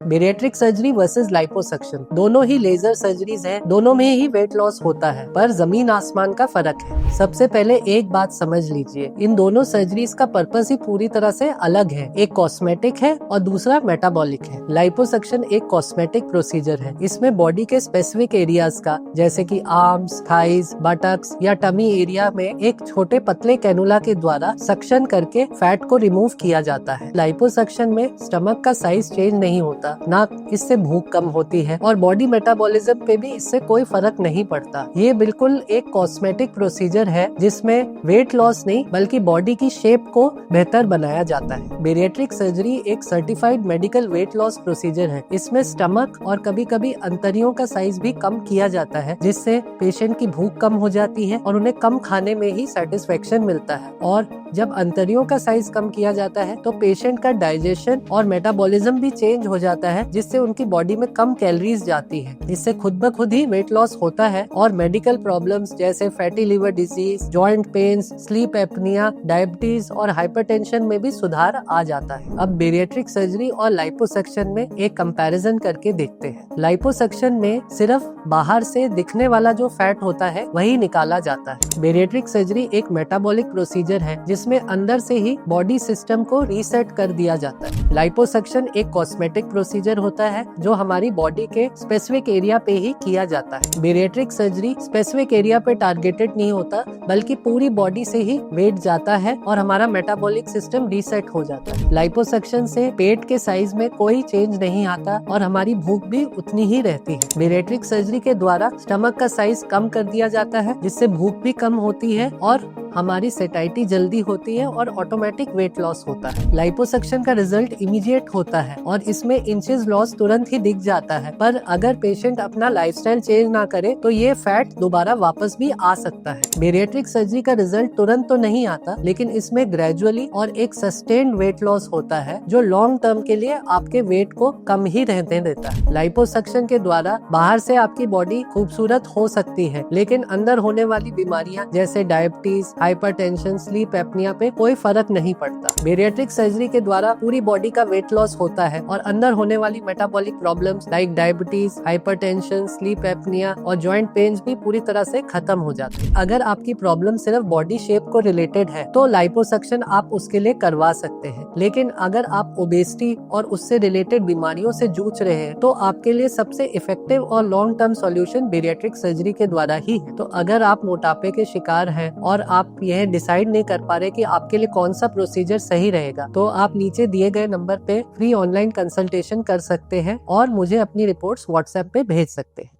Bariatric surgery versus liposuction दोनों ही laser surgeries हैं, दोनों में ही वेट लॉस होता है, पर जमीन आसमान का फर्क है। सबसे पहले एक बात समझ लीजिए, इन दोनों सर्जरीज का पर्पस ही पूरी तरह से अलग है। एक कॉस्मेटिक है और दूसरा मेटाबॉलिक है। लाइपोसक्शन एक कॉस्मेटिक प्रोसीजर है। इसमें बॉडी के स्पेसिफिक एरियाज का, जैसे कि आर्म्स, थाइज, बटक्स या टमी एरिया में एक छोटे पतले कैनुला के द्वारा सक्शन करके फैट को रिमूव किया जाता है। लाइपोसक्शन में स्टमक का साइज चेंज नहीं होता, ना इससे भूख कम होती है और बॉडी मेटाबॉलिज्म पे भी इससे कोई फर्क नहीं पड़ता। ये बिल्कुल एक कॉस्मेटिक प्रोसीजर है जिसमें वेट लॉस नहीं बल्कि बॉडी की शेप को बेहतर बनाया जाता है। बेरिएट्रिक सर्जरी एक certified medical weight loss procedure है। इसमें स्टमक और कभी कभी अंतरियों का साइज भी कम किया जाता है, जिससे पेशेंट की भूख कम हो जाती है और उन्हें कम खाने में ही सेटिस्फेक्शन मिलता है। और जब अंतरियों का साइज कम किया जाता है तो पेशेंट का डाइजेशन और मेटाबॉलिज्म भी चेंज हो जाता है, जिससे उनकी बॉडी में कम कैलोरीज जाती है। इससे खुद ब खुद ही वेट लॉस होता है और मेडिकल प्रॉब्लम्स जैसे fatty liver disease, joint pains, sleep apnoea, diabetes और हाइपरटेंशन में भी सुधार आ जाता है। अब बेरिएट्रिक सर्जरी और लाइपोसक्शन में एक कंपैरिजन करके देखते हैं। लाइपोसक्शन में सिर्फ बाहर से दिखने वाला जो फैट होता है वही निकाला जाता है। बेरिएट्रिक सर्जरी एक मेटाबॉलिक प्रोसीजर है जिसमें अंदर से ही बॉडी सिस्टम को रीसेट कर दिया जाता है। लाइपोसक्शन एक कॉस्मेटिक प्रोसीजर होता है जो हमारी बॉडी के स्पेसिफिक एरिया पे ही किया जाता है। बेरिएट्रिक सर्जरी स्पेसिफिक एरिया पे टारगेटेड नहीं होता बल्कि पूरी बॉडी से ही वेट जाता है और हमारा मेटाबॉलिक सिस्टम रीसेट हो जाता है। लाइपोसक्शन से पेट के साइज में कोई चेंज नहीं आता और हमारी भूख भी उतनी ही रहती है। बेरिएट्रिक सर्जरी के द्वारा स्टमक का साइज कम कर दिया जाता है, जिससे भूख भी कम होती है और हमारी सेटाइटी जल्दी होती है और ऑटोमेटिक वेट लॉस होता है। लाइपोसक्शन का रिजल्ट इमीडिएट होता है और इसमें इंचेस लॉस तुरंत ही दिख जाता है, पर अगर पेशेंट अपना लाइफस्टाइल चेंज ना करे तो ये फैट दोबारा वापस भी आ सकता है। बेरिएट्रिक सर्जरी का रिजल्ट तुरंत तो नहीं आता, लेकिन इसमें ग्रेजुअली और एक सस्टेन्ड वेट लॉस होता है जो लॉन्ग टर्म के लिए आपके वेट को कम ही रहने देता है। लाइपोसक्शन के द्वारा बाहर से आपकी बॉडी खूबसूरत हो सकती है, लेकिन अंदर होने वाली बीमारियां जैसे डायबिटीज, हाइपरटेंशन, स्लीप एपनिया पे कोई फर्क नहीं पड़ता। बेरिएट्रिक सर्जरी के द्वारा पूरी बॉडी का वेट लॉस होता है और अंदर होने वाली metabolic problems like diabetes, hypertension, sleep apnoea और जॉइंट पेन्स भी पूरी तरह से खत्म हो जाते हैं। अगर आपकी प्रॉब्लम सिर्फ बॉडी शेप को रिलेटेड है तो लाइपोसक्शन आप उसके लिए करवा सकते हैं, लेकिन अगर आप ओबेसिटी और उससे रिलेटेड बीमारियों से जूझ रहे हैं तो आपके लिए सबसे इफेक्टिव और long term solution bariatric surgery के द्वारा ही है। तो अगर आप मोटापे के शिकार हैं और आप यह डिसाइड नहीं कर पा रहे कि आपके लिए कौन सा प्रोसीजर सही रहेगा, तो आप नीचे दिए गए नंबर पे फ्री ऑनलाइन कंसल्टेशन कर सकते हैं और मुझे अपनी रिपोर्ट्स व्हाट्सएप पे भेज सकते हैं।